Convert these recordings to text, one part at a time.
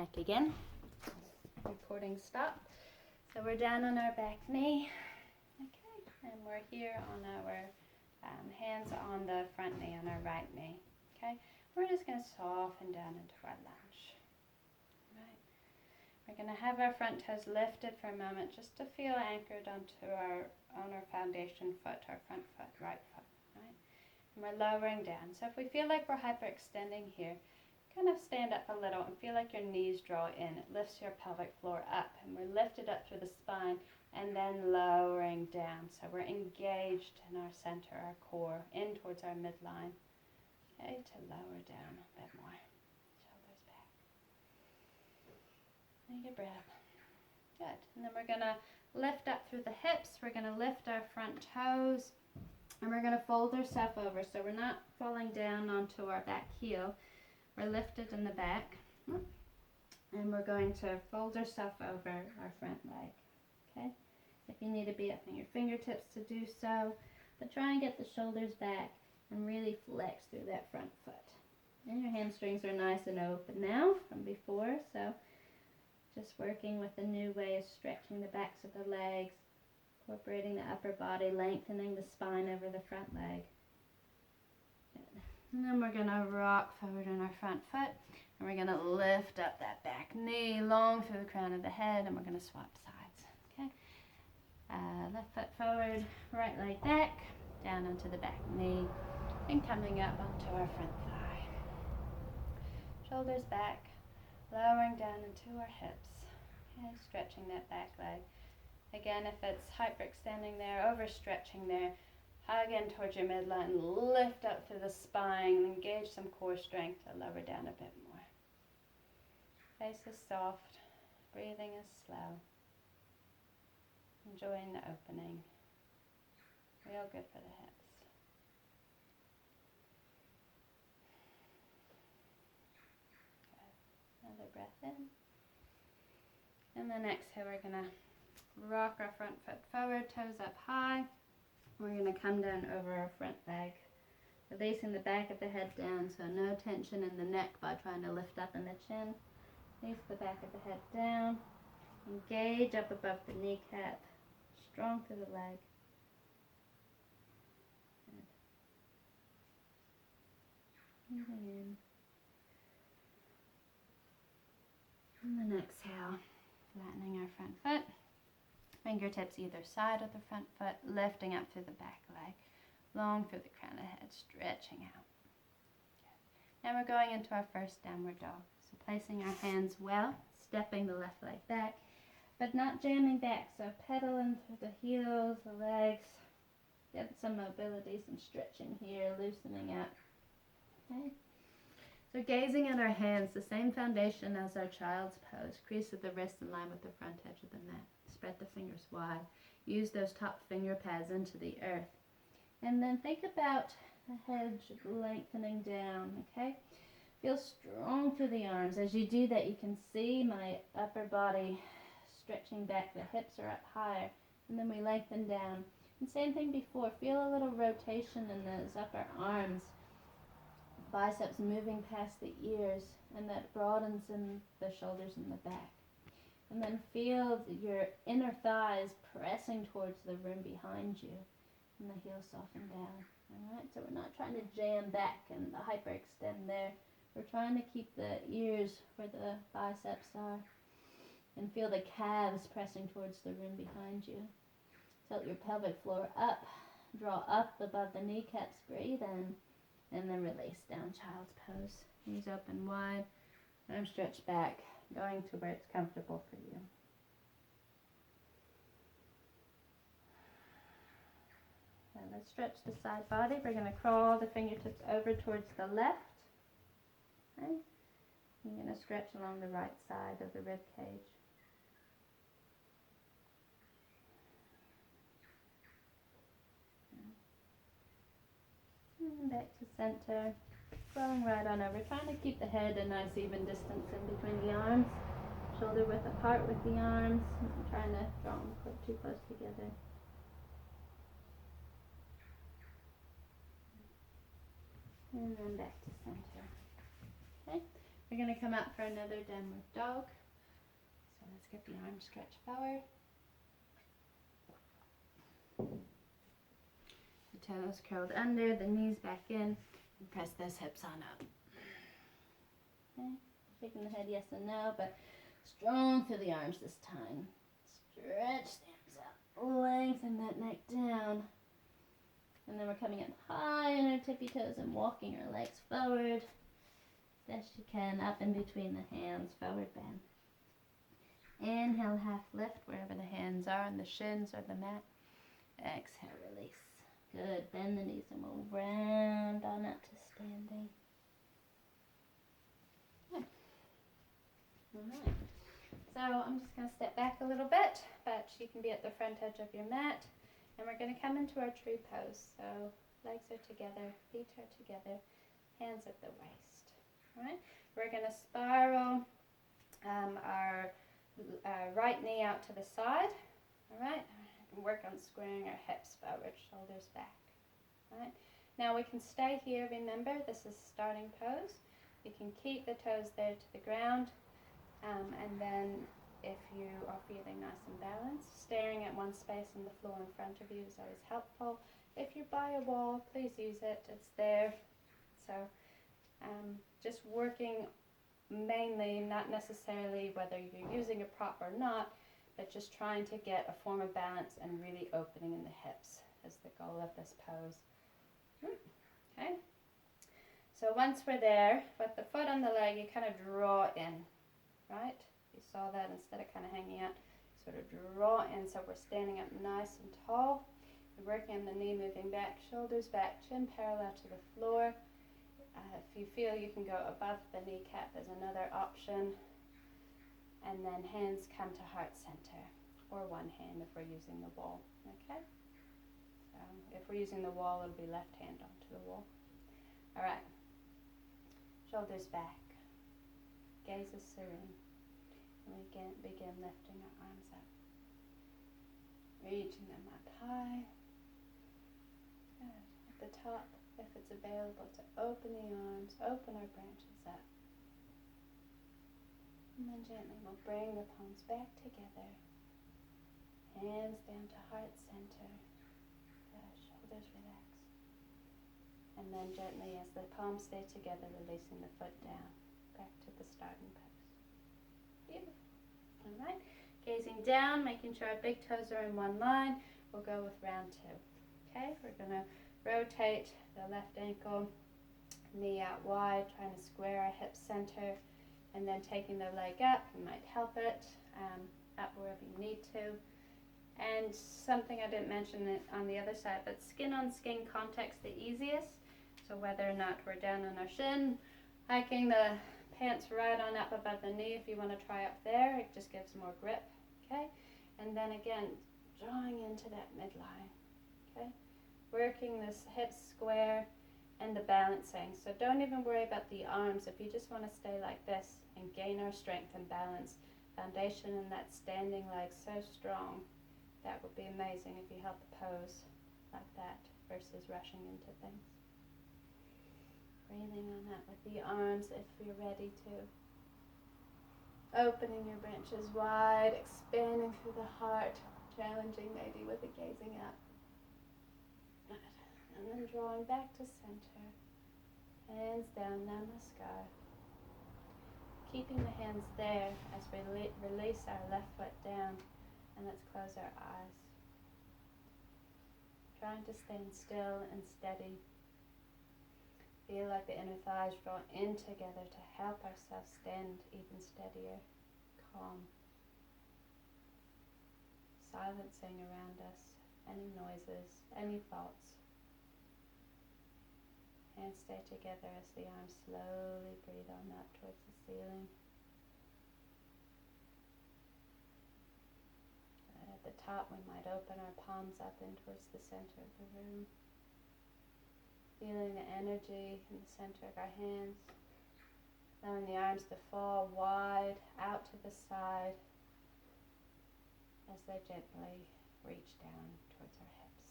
back again. Recording stopped. So we're down on our back knee. Okay, and we're here on our hands on the front knee, on our right knee. Okay, we're just going to soften down into our lunge. Right. We're going to have our front toes lifted for a moment just to feel anchored onto our foundation foot, our front foot, right foot. Right. And we're lowering down. So if we feel like we're hyperextending here, kind of stand up a little and feel like your knees draw in. It lifts your pelvic floor up, and we're lifted up through the spine and then lowering down. So we're engaged in our center, our core, in towards our midline. Okay, to lower down a bit more. Shoulders back. Take a breath. Good. And then we're going to lift up through the hips. We're going to lift our front toes, and we're going to fold ourselves over. So we're not falling down onto our back heel. We're lifted in the back, and we're going to fold ourselves over our front leg, okay? If you need to be up on your fingertips to do so, but try and get the shoulders back and really flex through that front foot. And your hamstrings are nice and open now from before, so just working with a new way of stretching the backs of the legs, incorporating the upper body, lengthening the spine over the front leg. Good. And then we're going to rock forward on our front foot, and we're going to lift up that back knee long through the crown of the head, and we're going to swap sides. Okay, left foot forward, right leg back, down onto the back knee, and coming up onto our front thigh. Shoulders back, lowering down into our hips. Okay, stretching that back leg. Again, if it's hyperextending there, overstretching there, hug in towards your midline, lift up through the spine, engage some core strength to lower down a bit more. Face is soft, breathing is slow. Enjoying the opening. Real good for the hips. Good. Another breath in. And then exhale, we're going to rock our front foot forward, toes up high. We're going to come down over our front leg, releasing the back of the head down, so no tension in the neck by trying to lift up in the chin. Release the back of the head down, engage up above the kneecap, strong through the leg. Good. Breathing in. And then exhale, flattening our front foot. Fingertips either side of the front foot, lifting up through the back leg, long through the crown of the head, stretching out. Good. Now we're going into our first downward dog. So placing our hands well, stepping the left leg back, but not jamming back. So pedaling through the heels, the legs, get some mobility, some stretching here, loosening up. Okay. So gazing at our hands, the same foundation as our child's pose. Crease of the wrist in line with the front edge of the mat. Spread the fingers wide. Use those top finger pads into the earth. And then think about the head lengthening down, okay? Feel strong through the arms. As you do that, you can see my upper body stretching back. The hips are up higher. And then we lengthen down. And same thing before. Feel a little rotation in those upper arms. Biceps moving past the ears. And that broadens in the shoulders and the back. And then feel your inner thighs pressing towards the room behind you. And the heels soften down. Alright, so we're not trying to jam back and hyperextend there. We're trying to keep the ears where the biceps are. And feel the calves pressing towards the room behind you. Tilt your pelvic floor up. Draw up above the kneecaps. Breathe in. And then release down, child's pose. Knees open wide. Arms stretched back. Going to where it's comfortable for you. Now let's stretch the side body. We're going to crawl the fingertips over towards the left. Okay. You're going to stretch along the right side of the rib cage. And back to center. Rolling right on over, trying to keep the head a nice even distance in between the arms. Shoulder width apart with the arms. I'm trying to draw them too close together. And then back to center. Okay, We're going to come up for another downward dog. So let's get the arms stretched forward. The toes curled under, the knees back in, and press those hips on up. Okay, shaking the head yes and no, but strong through the arms this time. Stretch the arms out, lengthen that neck down. And then we're coming in high on our tippy toes and walking our legs forward. Best you can, up in between the hands, forward bend. Inhale, half lift wherever the hands are, on the shins or the mat. Exhale, release. Good, bend the knees and we'll round on up to standing. Good. Alright, so I'm just going to step back a little bit, but you can be at the front edge of your mat. And we're going to come into our tree pose. So legs are together, feet are together, hands at the waist. Alright, we're going to spiral our right knee out to the side. Alright, work on squaring our hips forward, shoulders back. Alright, now we can stay here. Remember, this is starting pose. You can keep the toes there to the ground, and then if you are feeling nice and balanced, staring at one space on the floor in front of you is always helpful. If you're by a wall, please use it. It's there. So just working mainly, not necessarily whether you're using a prop or not, but just trying to get a form of balance and really opening in the hips is the goal of this pose. Okay. So once we're there, with the foot on the leg, you kind of draw in, right? You saw that, instead of kind of hanging out, sort of draw in, so we're standing up nice and tall. We're working on the knee moving back, shoulders back, chin parallel to the floor. If you feel you can go above the kneecap, there's another option. And then hands come to heart center, or one hand if we're using the wall, okay? So if we're using the wall, it'll be left hand onto the wall. All right, shoulders back, gaze is serene. And we begin lifting our arms up, reaching them up high. Good. At the top, if it's available, to open the arms, open our branches up. And then gently we'll bring the palms back together, hands down to heart center. Good. Shoulders relax. And then gently, as the palms stay together, releasing the foot down, back to the starting pose. Beautiful. All right. Gazing down, making sure our big toes are in one line. We'll go with round two. Okay, we're going to rotate the left ankle, knee out wide, trying to square our hip center, and then taking the leg up. You might help it up wherever you need to. And something I didn't mention it on the other side, but skin on skin contact's the easiest. So whether or not we're down on our shin, hiking the pants right on up above the knee, if you want to try up there, it just gives more grip. Okay, and then again, drawing into that midline. Okay, working this hips square and the balancing. So don't even worry about the arms. If you just want to stay like this and gain our strength and balance, foundation and that standing leg so strong, that would be amazing if you held the pose like that versus rushing into things. Breathing on that with the arms if you're ready to. Opening your branches wide, expanding through the heart, challenging maybe with a gazing up. Good. And then drawing back to center. Hands down, namaskar. Keeping the hands there as we release our left foot down, and let's close our eyes. Trying to stand still and steady. Feel like the inner thighs draw in together to help ourselves stand even steadier, calm. Silencing around us any noises, any thoughts. Hands stay together as the arms slowly breathe on up towards the ceiling. And at the top, we might open our palms up in towards the center of the room. Feeling the energy in the center of our hands. Allowing the arms to fall wide out to the side as they gently reach down towards our hips.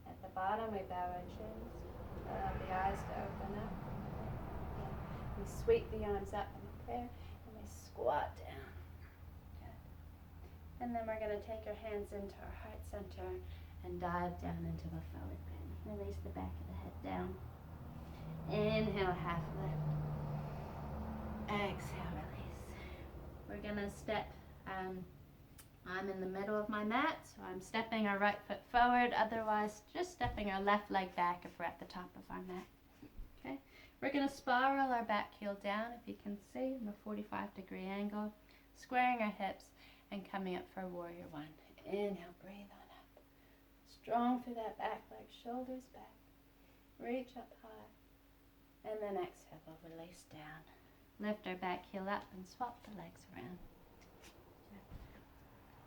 At At the bottom, we bow our chins, allow the eyes to open up. Okay. We sweep the arms up in prayer, and we squat down. Okay. And then we're going to take our hands into our heart center and dive down into a forward bend. Release the back of the head down. Inhale, half lift. Exhale, release. We're going to step, I'm in the middle of my mat, so I'm stepping our right foot forward, otherwise just stepping our left leg back if we're at the top of our mat. Okay, we're going to spiral our back heel down, if you can see, in a 45-degree angle, squaring our hips and coming up for warrior one. Inhale, breathe on up. Strong through that back leg, shoulders back. Reach up high. And then exhale, we'll release down. Lift our back heel up and swap the legs around.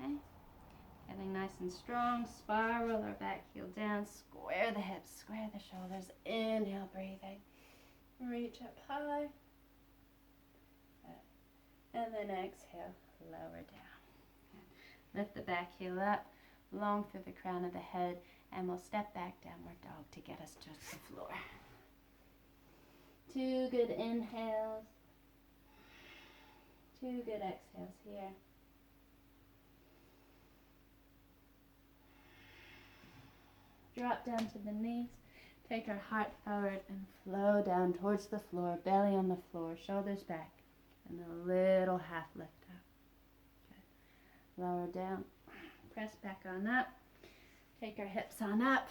Okay, getting nice and strong. Spiral our back heel down. Square the hips, square the shoulders. Inhale, breathing. Reach up high. And then exhale, lower down. Lift the back heel up, long through the crown of the head, and we'll step back, downward dog, to get us to the floor. 2 good inhales. 2 good exhales here. Drop down to the knees. Take our heart forward and flow down towards the floor, belly on the floor, shoulders back, and a little half lift up. Okay. Lower down. Press back on up. Take our hips on up.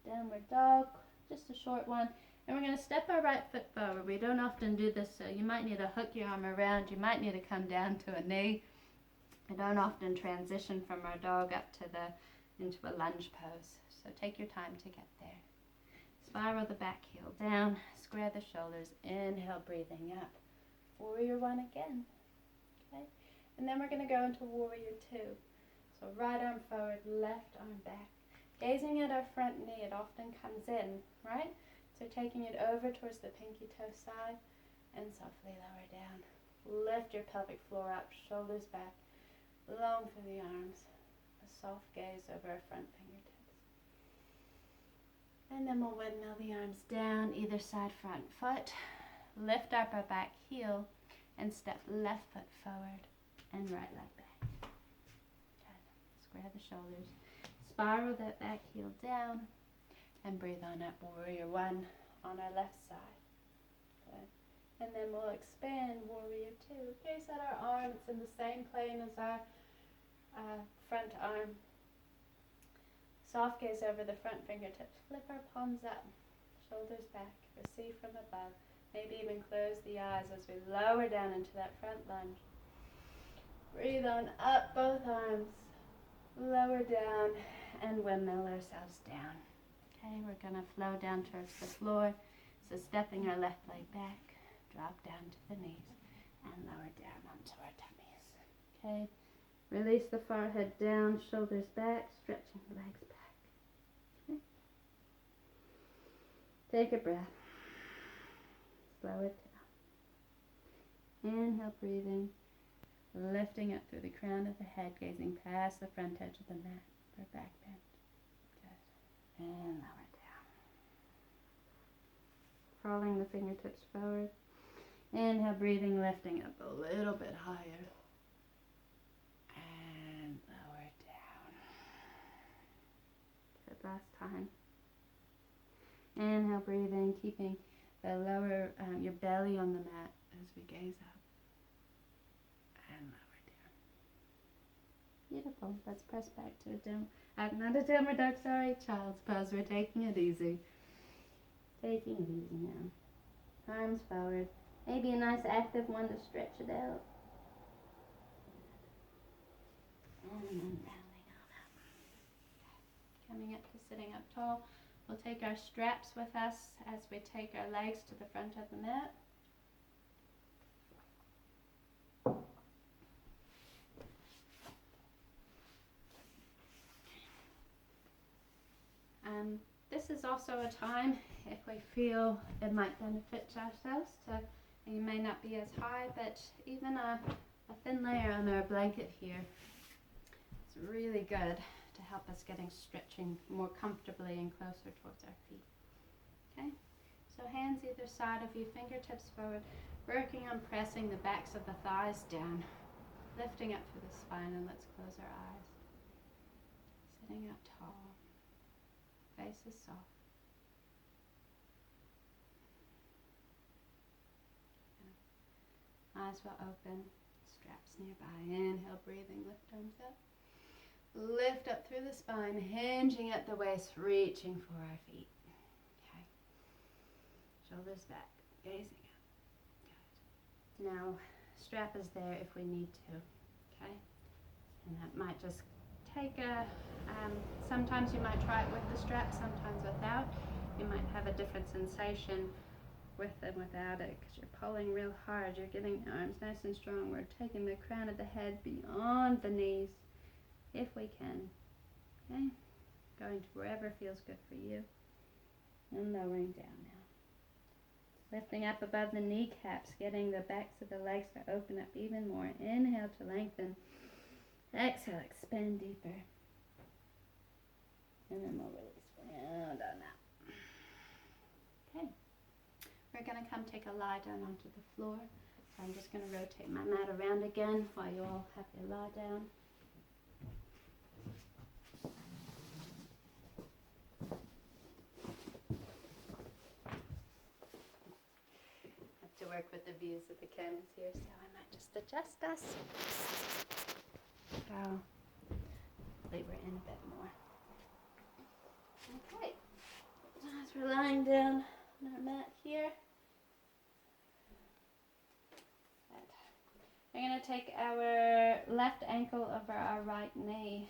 Downward dog, just a short one. And we're going to step our right foot forward. We don't often do this, so you might need to hook your arm around. You might need to come down to a knee. I don't often transition from our dog up to into a lunge pose. So take your time to get there. Spiral the back heel down. Square the shoulders. Inhale, breathing up. Warrior one again. Okay. And then we're going to go into warrior two. So right arm forward, left arm back. Gazing at our front knee, it often comes in, right? So taking it over towards the pinky toe side and softly lower down. Lift your pelvic floor up, shoulders back, long through the arms. A soft gaze over our front fingertips. And then we'll windmill the arms down, either side front foot. Lift up our back heel and step left foot forward and right leg back. Good. Square the shoulders. Spiral that back heel down and breathe on up, warrior one on our left side. Good. And then we'll expand warrior two. Gaze at our arm. It's in the same plane as our front arm. Soft gaze over the front fingertips. Flip our palms up, shoulders back, receive from above. Maybe even close the eyes as we lower down into that front lunge. Breathe on up, both arms. Lower down and windmill ourselves down. Okay, we're going to flow down towards the floor. So stepping our left leg back, drop down to the knees, and lower down onto our tummies. Okay, release the forehead down, shoulders back, stretching the legs back. Okay. Take a breath. Slow it down. Inhale, breathing. Lifting up through the crown of the head, gazing past the front edge of the mat for back bend. Good. And lower down. Crawling the fingertips forward. Inhale, breathing, lifting up a little bit higher. And lower down. Good, last time. Inhale, breathing, keeping the lower, your belly on the mat as we gaze up. And lower down. Beautiful. Let's press back to not a downward dog, sorry, child's pose. We're taking it easy. Taking it easy now. Arms forward. Maybe a nice active one to stretch it out. And then rounding on up. Coming up to sitting up tall. We'll take our straps with us as we take our legs to the front of the mat. This is also a time, if we feel it might benefit ourselves to, you may not be as high, but even a thin layer on our blanket here, it's really good to help us getting stretching more comfortably and closer towards our feet. Okay, so hands either side of you, fingertips forward, working on pressing the backs of the thighs down, lifting up through the spine, and let's close our eyes. Sitting up tall, face is soft. Eyes will open, straps nearby. Inhale, breathing, lift arms up. Lift up through the spine, hinging at the waist, reaching for our feet. Okay. Shoulders back, gazing up. Good. Now, strap is there if we need to. Okay. And that might just take sometimes you might try it with the strap, sometimes without. You might have a different sensation with and without it, because you're pulling real hard. You're getting the arms nice and strong. We're taking the crown of the head beyond the knees, if we can. Okay? Going to wherever feels good for you. And lowering down now. Lifting up above the kneecaps, getting the backs of the legs to open up even more. Inhale to lengthen. Exhale, expand deeper. And then we'll release round on out. Okay. We're going to come take a lie down onto the floor. So I'm just going to rotate my mat around again while you all have your lie down. I have to work with the views of the cameras here, so I might just adjust us. So, hopefully we're in a bit more. Okay. As we're lying down on our mat here, we're going to take our left ankle over our right knee.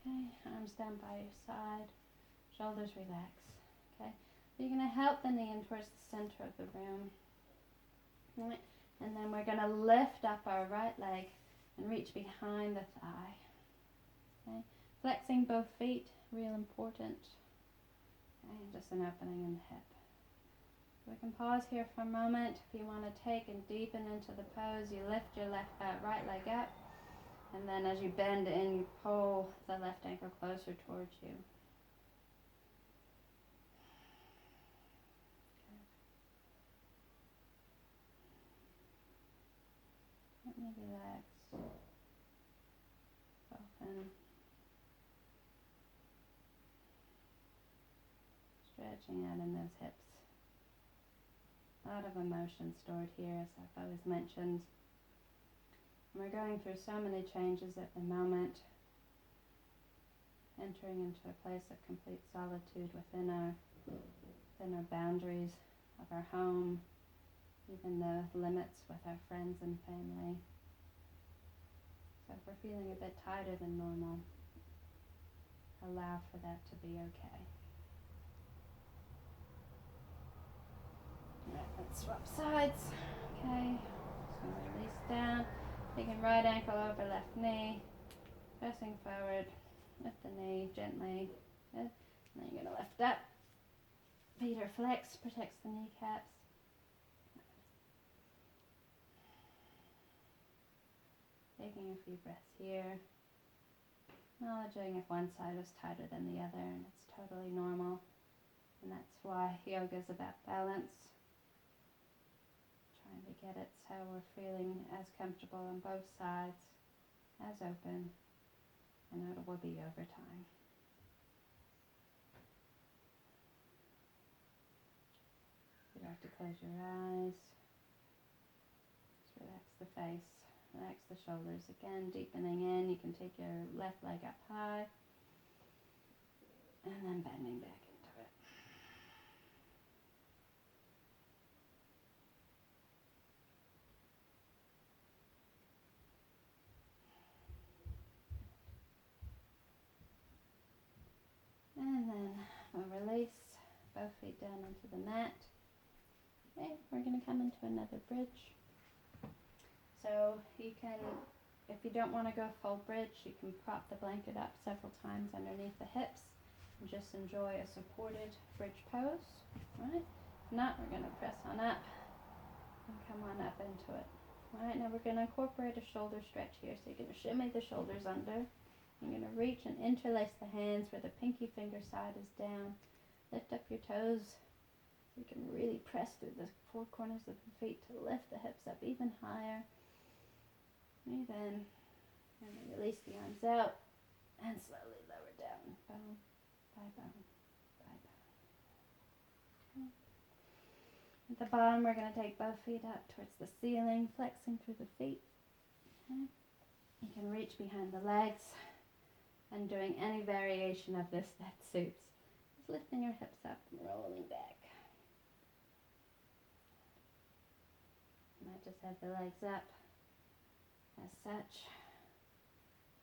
Okay, arms down by your side, shoulders relax. Okay, you're going to help the knee in towards the center of the room. All right, and then we're going to lift up our right leg and reach behind the thigh. Okay, flexing both feet, real important. Okay, and just an opening in the hip. We can pause here for a moment. If you want to take and deepen into the pose, you lift your right leg up, and then as you bend in, you pull the left ankle closer towards you. Let me relax. Open. Stretching out in those hips. A lot of emotion stored here, as I've always mentioned. And we're going through so many changes at the moment, entering into a place of complete solitude within our boundaries of our home, even the limits with our friends and family. So if we're feeling a bit tighter than normal, allow for that to be okay. Alright, let's swap sides. Okay, just going to release down. Taking right ankle over left knee. Pressing forward. Lift the knee gently. Good. And then you're going to lift up. Feet are flexed, protects the kneecaps. Taking a few breaths here. Acknowledging if one side is tighter than the other, and it's totally normal. And that's why yoga is about balance. Trying to get it so we're feeling as comfortable on both sides, as open, and it will be over time. You don't have to close your eyes. Just relax the face, relax the shoulders. Again, deepening in. You can take your left leg up high, and then bending back into it. And then we'll release both feet down onto the mat. Okay, we're going to come into another bridge. So you can, if you don't want to go full bridge, you can prop the blanket up several times underneath the hips and just enjoy a supported bridge pose. Alright, if not, we're going to press on up and come on up into it. Alright, now we're going to incorporate a shoulder stretch here. So you're going to shimmy the shoulders under You're going to reach and interlace the hands where the pinky finger side is down. Lift up your toes so you can really press through the four corners of the feet to lift the hips up even higher. Breathe in, and then release the arms out and slowly lower down, bone by bone by bone. Okay. At the bottom, we're going to take both feet up towards the ceiling, flexing through the feet. Okay. You can reach behind the legs and doing any variation of this that suits. Just lifting your hips up and rolling back. You might just have the legs up as such,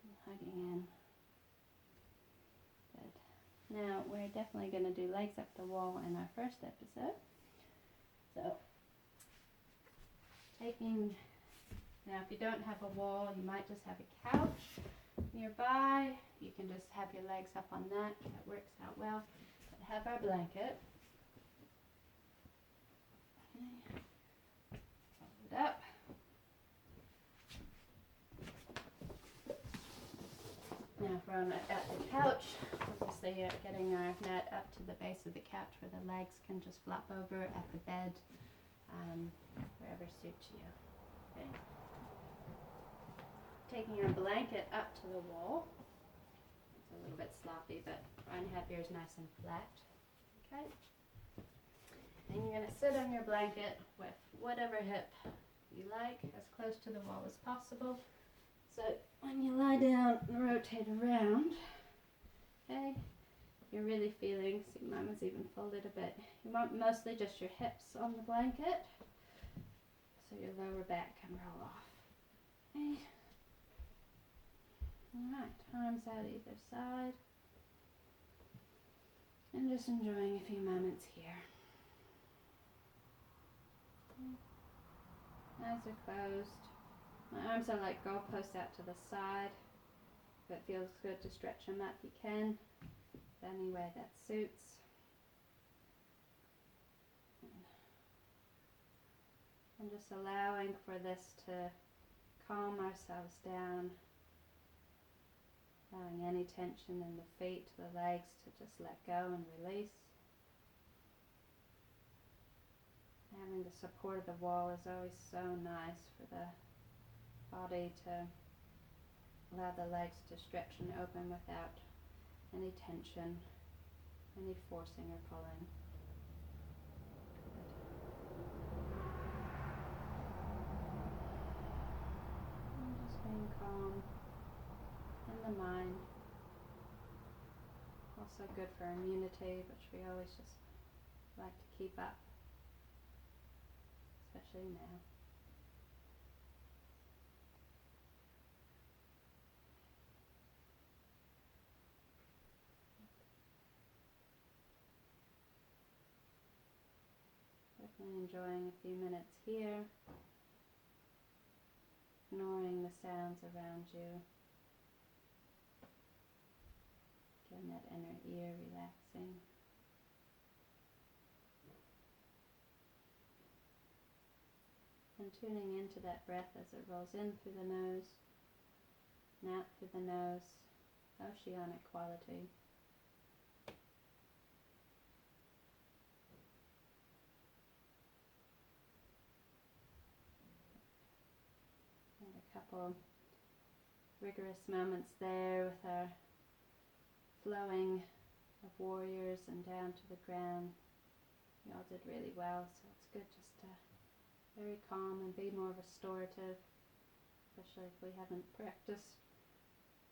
and hugging in. Good. Now we're definitely going to do legs up the wall in our first episode. So, now if you don't have a wall, you might just have a couch nearby. You can just have your legs up on that. That works out well. But have our blanket. Okay. Fold it up. Now if we're at the couch, obviously you're getting our mat up to the base of the couch where the legs can just flop over at the bed, wherever suits you. Okay. Taking your blanket up to the wall. It's a little bit sloppy, but try and have yours nice and flat. Okay. And you're going to sit on your blanket with whatever hip you like, as close to the wall as possible. So when you lie down and rotate around, okay, you're really feeling, see mine was even folded a bit. You want mostly just your hips on the blanket, so your lower back can roll off. Okay. Alright, arms out either side. And just enjoying a few moments here. Okay. Eyes are closed. My arms are like goalposts out to the side. If it feels good to stretch them up, you can. Any way that suits. And just allowing for this to calm ourselves down. Allowing any tension in the feet, the legs to just let go and release. Having the support of the wall is always so nice for the body to allow the legs to stretch and open without any tension, any forcing or pulling. Good. And just being calm in the mind. Also good for immunity, which we always just like to keep up, especially now. Definitely enjoying a few minutes here, ignoring the sounds around you. Getting that inner ear relaxing. And tuning into that breath as it rolls in through the nose and out through the nose, oceanic quality. And a couple rigorous moments there with our flowing of warriors and down to the ground. You all did really well, so it's good just to very calm and be more restorative, especially if we haven't practiced.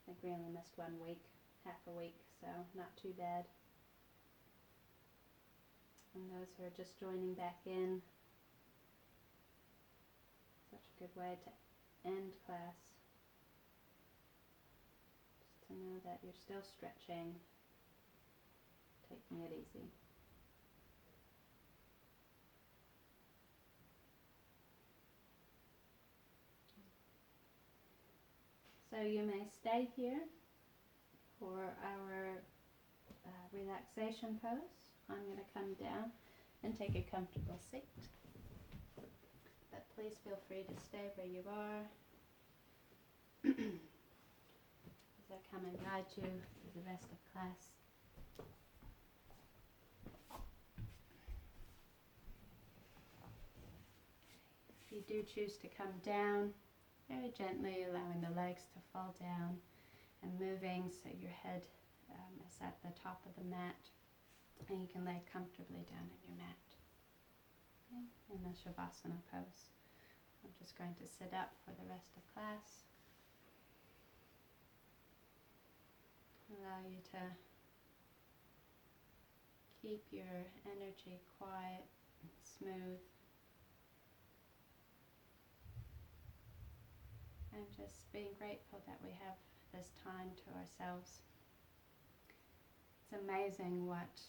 I think we only missed 1 week, half a week, so not too bad. And those who are just joining back in, such a good way to end class. Just to know that you're still stretching, taking it easy. So you may stay here for our relaxation pose. I'm going to come down and take a comfortable seat. But please feel free to stay where you are. As I come and guide you through the rest of class. If you do choose to come down, very gently allowing the legs to fall down and moving so your head is at the top of the mat, and you can lay comfortably down on your mat. Okay? In the Shavasana pose. I'm just going to sit up for the rest of class. Allow you to keep your energy quiet and smooth. And just being grateful that we have this time to ourselves. It's amazing what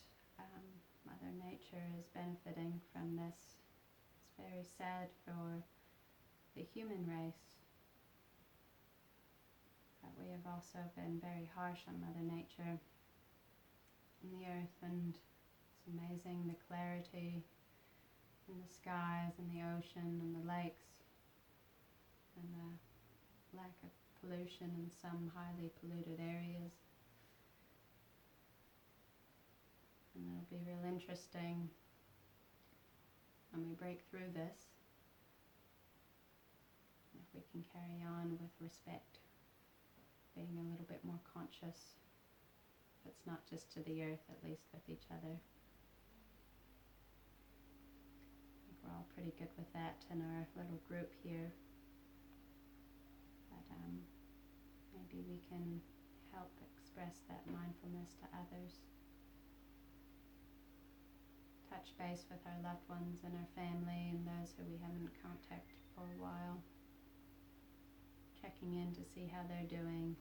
Mother Nature is benefiting from this. It's very sad for the human race, but we have also been very harsh on Mother Nature and the earth, and it's amazing the clarity in the skies and the ocean and the lakes, and the lack of pollution in some highly polluted areas. And it'll be real interesting when we break through this, if we can carry on with respect, being a little bit more conscious. If it's not just to the earth, at least with each other. I think we're all pretty good with that in our little group here. But maybe we can help express that mindfulness to others. Touch base with our loved ones and our family and those who we haven't contacted for a while. Checking in to see how they're doing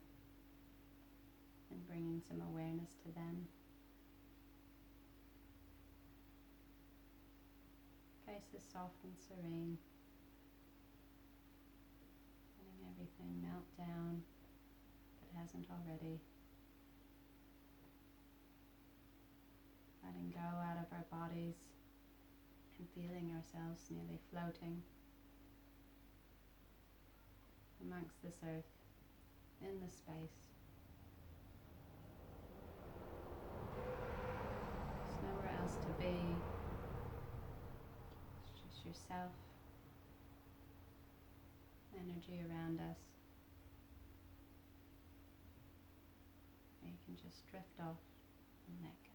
and bringing some awareness to them. Face is soft and serene. Letting everything melt down if it hasn't already. Letting go out of our bodies and feeling ourselves nearly floating amongst this earth, in the space. There's nowhere else to be. It's just yourself, energy around us. Where you can just drift off and let go.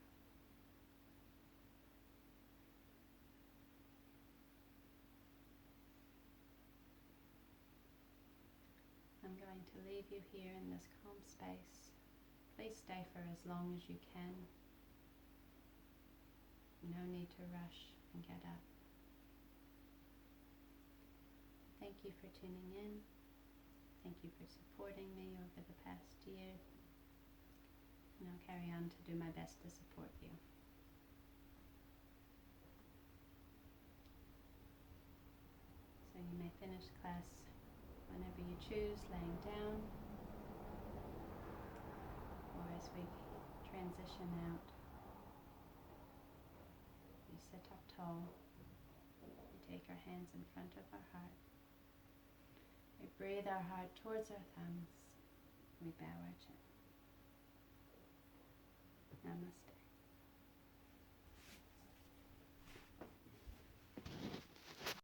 I'm going to leave you here in this calm space. Please stay for as long as you can. No need to rush and get up. Thank you for tuning in. Thank you for supporting me over the past year. And I'll carry on to do my best to support you. So you may finish class whenever you choose, laying down, or as we transition out, we sit up tall, we take our hands in front of our heart, we breathe our heart towards our thumbs, we bow our chin. Namaste.